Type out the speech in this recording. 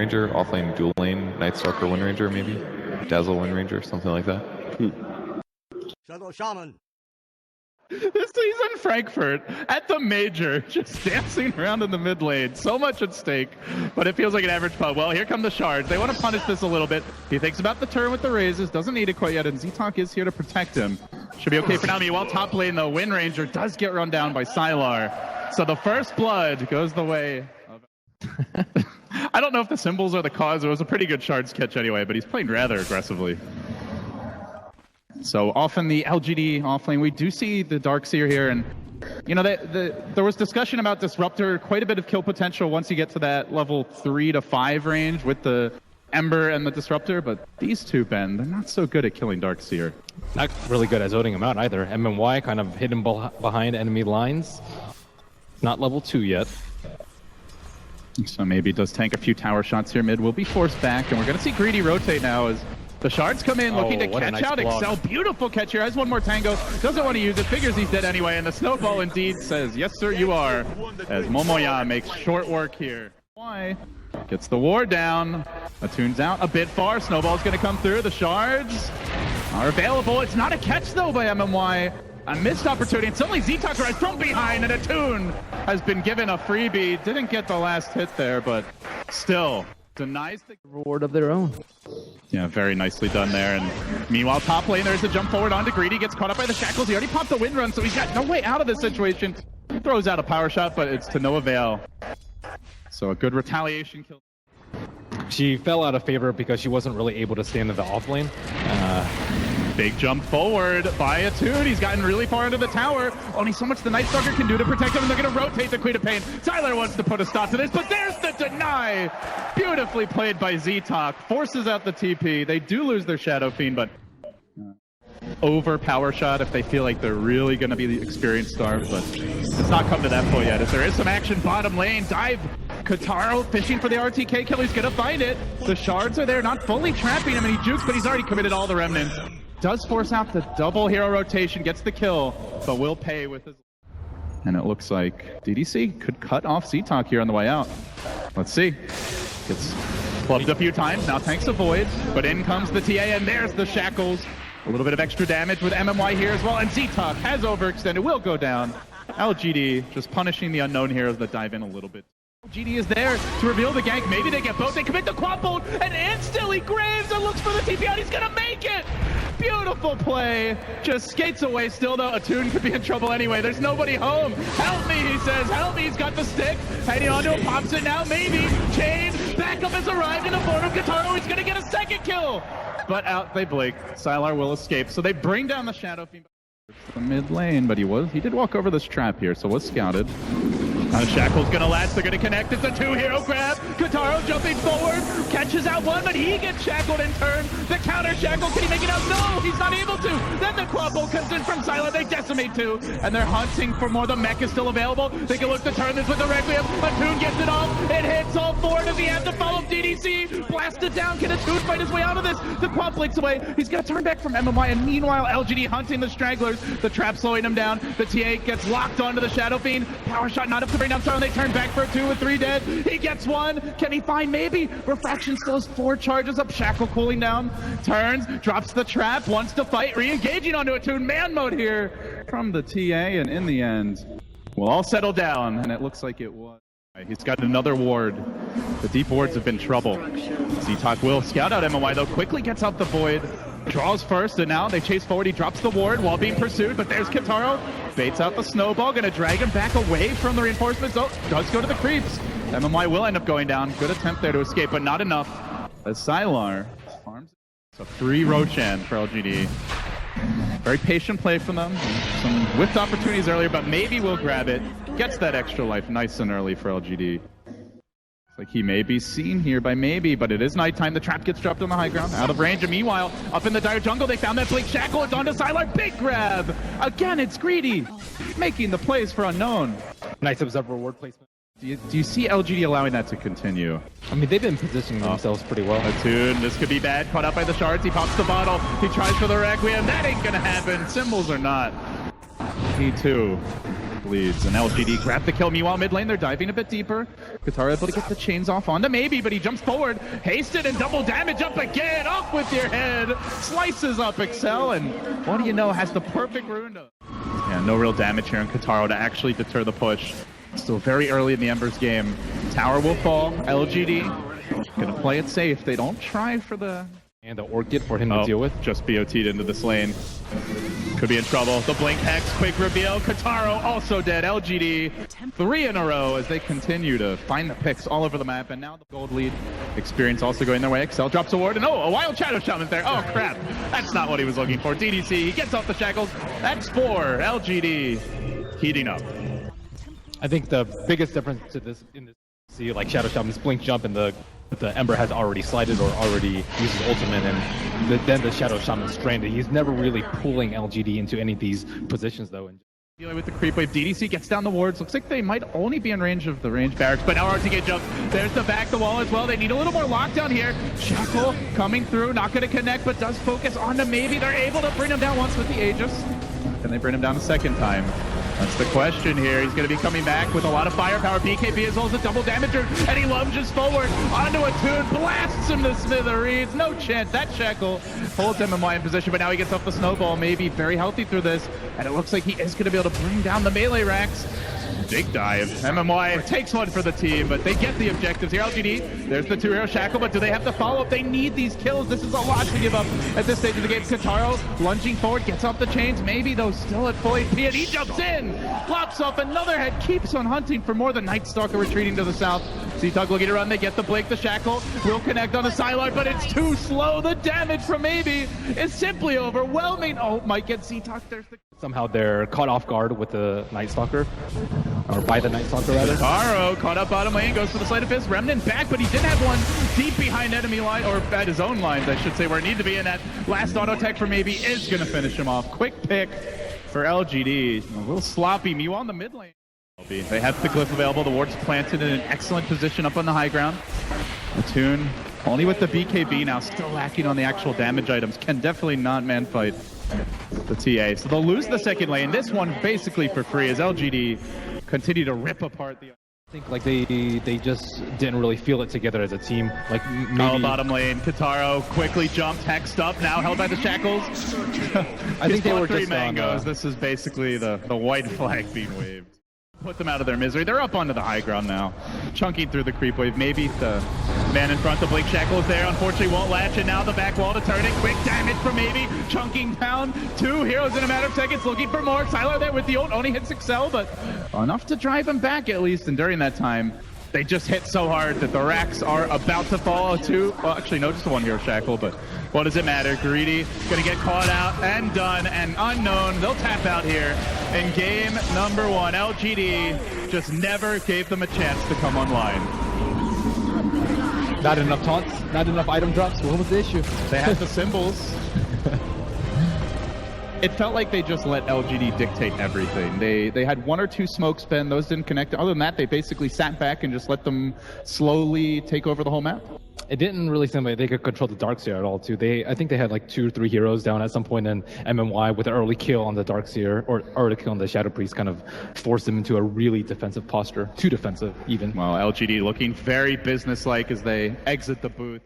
Ranger, offlane dual lane, Night Stalker Wind Ranger maybe? Dazzle Wind Ranger, something like that. Shadow Shaman. This season, Frankfurt at the major, just dancing around in the mid lane. So much at stake, but it feels like an average pub. Well, here come the shards. They want to punish this a little bit. He thinks about the turn with the raises, doesn't need it quite yet, and zTalk is here to protect him. Should be okay for now. Meanwhile, top lane, the Wind Ranger does get run down by Sylar. So the first blood goes the way of... I don't know if the symbols are the cause. It was a pretty good shards catch anyway, but he's playing rather aggressively. So often the LGD offlane, we do see the Darkseer here, and you know, there was discussion about Disruptor, quite a bit of kill potential once you get to that level 3 to 5 range with the Ember and the Disruptor, but these two, Ben, they're not so good at killing Darkseer. Not really good at zoning him out either. MMY kind of hidden behind enemy lines. Not level 2 yet. So maybe does tank a few tower shots here mid. Will be forced back, and we're going to see Greedy rotate now as the shards come in, looking to catch out Excel. Beautiful catch here. Has one more tango. Doesn't want to use it. Figures he's dead anyway. And the snowball indeed says, yes, sir, you are. As Momoya makes short work here. Why? Gets the ward down. Attune's out a bit far. Snowball's going to come through. The shards are available. It's not a catch, though, by MMY. A missed opportunity. And suddenly zTalk arrives from behind, and Attune has been given a freebie. Didn't get the last hit there, but still denies the reward of their own. Yeah, very nicely done there. And meanwhile, top lane, there's a jump forward onto Greedy. Gets caught up by the shackles. He already popped the wind run, so he's got no way out of this situation. He throws out a power shot, but it's to no avail. So a good retaliation kill. She fell out of favor because she wasn't really able to stand in the off lane. Big jump forward by Attune. He's gotten really far into the tower. Only so much the Night Stalker can do to protect him, and they're going to rotate the Queen of Pain. Sylar wants to put a stop to this, but there's the deny! Beautifully played by zTalk. Forces out the TP. They do lose their Shadow Fiend, but over power shot if they feel like they're really going to be the experienced starved, but it's not come to that point yet. If there is some action bottom lane, dive. Kataro fishing for the RTK kill. He's going to find it. The shards are there, not fully trapping him, and he jukes, but he's already committed all the remnants. Does force out the double hero rotation, gets the kill, but will pay with his... And it looks like DDC could cut off zTalk here on the way out. Let's see. Gets clubbed a few times, now tanks a void, but in comes the TA, and there's the shackles. A little bit of extra damage with MMY here as well, and zTalk has overextended, will go down. LGD just punishing the unknown heroes that dive in a little bit. LGD is there to reveal the gank. Maybe they get both. They commit the quad bolt, and instantly Graves and looks for the TP out. He's gonna make it. Beautiful play. Just skates away still, though. Attune could be in trouble anyway. There's nobody home. Help me, he says. Help me. He's got the stick. Heading onto him. Pops it now. Maybe. Chain. Backup has arrived in the form of Kataro. He's gonna get a second kill. But out they blink. Sylar will escape. So they bring down the Shadow Fiend. The mid lane, but he did walk over this trap here, so was scouted. Shackle's gonna last, they're gonna connect, it's a two-hero grab. Kataro jumping forward, catches out one, but he gets shackled in turn. The counter shackle, can he make it out? No, he's not able to. Then the quad bolt comes in from Sylar, they decimate two, and they're hunting for more. The mech is still available. They can look to turn this with the Requiem. Attune gets it off, it hits all four. Does he have to follow DDC? Blasted down, can Attune fight his way out of this? The quad blinks away, he's gonna turn back from MMY, and meanwhile LGD hunting the stragglers. The trap slowing him down, the TA gets locked onto the Shadow Fiend. Power shot not up to bring down Sylar, they turn back for a 2 with 3 dead. He gets one, can he find maybe? Refraction still has 4 charges up, Shackle cooling down, turns, drops the trap, wants to fight, re-engaging onto Attune. Man mode here from the TA, and in the end, we'll all settle down, and it looks like it was. He's got another ward. The deep wards have been trouble. zTalk will scout out MMY though, quickly gets out the void, draws first, and now they chase forward. He drops the ward while being pursued, but there's Kataro. Baits out the snowball, gonna drag him back away from the reinforcements. Oh, does go to the creeps. MMY will end up going down. Good attempt there to escape, but not enough. As Sylar farms. So 3 Roshan for LGD. Very patient play from them. Some whiffed opportunities earlier, but maybe we'll grab it. Gets that extra life nice and early for LGD. It's like he may be seen here by maybe, but it is nighttime. The trap gets dropped on the high ground, out of range. And meanwhile, up in the dire jungle, they found that Blink Shackle. It's onto Sylar. Big grab. Again, it's Greedy, making the plays for Unknown. Nice observer ward placement. Do you see LGD allowing that to continue? I mean, they've been positioning themselves pretty well. Attune, this could be bad. Caught up by the shards. He pops the bottle. He tries for the Requiem. That ain't gonna happen. Symbols are not. He too bleeds. And LGD grab the kill. Meanwhile, mid lane, they're diving a bit deeper. Katara able to get the chains off onto Maybe, but he jumps forward. Hasted and double damage up again. Off with your head. Slices up Excel, and what do you know, has the perfect rune to... Yeah, no real damage here on Kataro to actually deter the push. Still very early in the Embers game. Tower will fall. LGD gonna play it safe. They don't try for the... And the Orchid for him to deal with. Just BOT'd into this lane. Could be in trouble. The Blink Hex, quick reveal. Kataro also dead. LGD 3 in a row as they continue to find the picks all over the map. And now the gold lead experience also going their way. Excel drops a ward. And a wild Shadow Shaman's there. Oh, crap. That's not what he was looking for. DDC, he gets off the shackles. That's 4. LGD heating up. I think the biggest difference to this in this, see, like Shadow Shaman's blink jump and the Ember has already slided or already used his ultimate, and then the Shadow Shaman's stranded. He's never really pulling LGD into any of these positions though. And dealing with the creep wave, DDC gets down the wards. Looks like they might only be in range of the range barracks, but now rOtk jump. There's the back the wall as well. They need a little more lockdown here. Shackle coming through, not going to connect, but does focus on the Maybe. They're able to bring him down once with the Aegis. Can they bring him down a second time? That's the question here. He's going to be coming back with a lot of firepower. BKB as well as a double damager, and he lunges forward onto a tune, blasts him to smithereens. No chance. That Shackle holds MMY in position, but now he gets off the snowball. Maybe very healthy through this, and it looks like he is going to be able to bring down the melee racks. Big dive. MMY takes one for the team, but they get the objectives here. LGD, there's the 2-hero Shackle, but do they have to follow up? They need these kills. This is a lot to give up at this stage of the game. Kataro lunging forward, gets off the chains. Maybe, though, still at full AP, and he jumps in, lops off another head, keeps on hunting for more. The Night Stalker retreating to the south. C-Tug looking to run. They get the Blink. The Shackle will connect on the Sylar, but it's too slow. The damage from Maybe is simply overwhelming. Oh, might get C-Tug. There's the... somehow they're caught off guard with the Night Stalker, or by the Night Stalker rather. Taro caught up bottom lane, goes for the Sleight of Fist. Remnant back, but he did have one deep behind enemy line, or at his own lines, I should say, where it needed to be. And that last auto tech for Maybe is going to finish him off. Quick pick for LGD. A little sloppy. Meanwhile on the mid lane. They have the glyph available. The ward's planted in an excellent position up on the high ground. The tune, only with the BKB now, still lacking on the actual damage items. Can definitely not man fight the TA. So they'll lose the second lane. This one basically for free as LGD continue to rip apart the... I think like they just didn't really feel it together as a team. Like maybe... Oh, bottom lane. Kataro quickly jumped, hexed up, now held by the shackles. I think they were three just mangoes. This is basically the white flag being waved. Put them out of their misery. They're up onto the high ground now. Chunking through the creep wave. Maybe the man in front, the Blink Shackle is there. Unfortunately won't latch, and now the back wall to turn it. Quick damage from Maybe. Chunking down. 2 heroes in a matter of seconds. Looking for more. Sylar there with the ult. Only hits Excel, but enough to drive him back at least. And during that time, they just hit so hard that the racks are about to fall. Well, actually, no, just the 1 hero Shackle, but what does it matter? Greedy gonna get caught out and done, and unknown. They'll tap out here in game number 1. LGD just never gave them a chance to come online. Not enough taunts, not enough item drops. What was the issue? They had the symbols. It felt like they just let LGD dictate everything. They had 1 or 2 smoke spin, those didn't connect. Other than that, they basically sat back and just let them slowly take over the whole map. It didn't really seem like they could control the Darkseer at all, too. I think they had like 2 or 3 heroes down at some point, and MMY with an early kill on the Darkseer, or early kill on the Shadow Priest, kind of forced them into a really defensive posture. Too defensive, even. Well, LGD looking very businesslike as they exit the booth.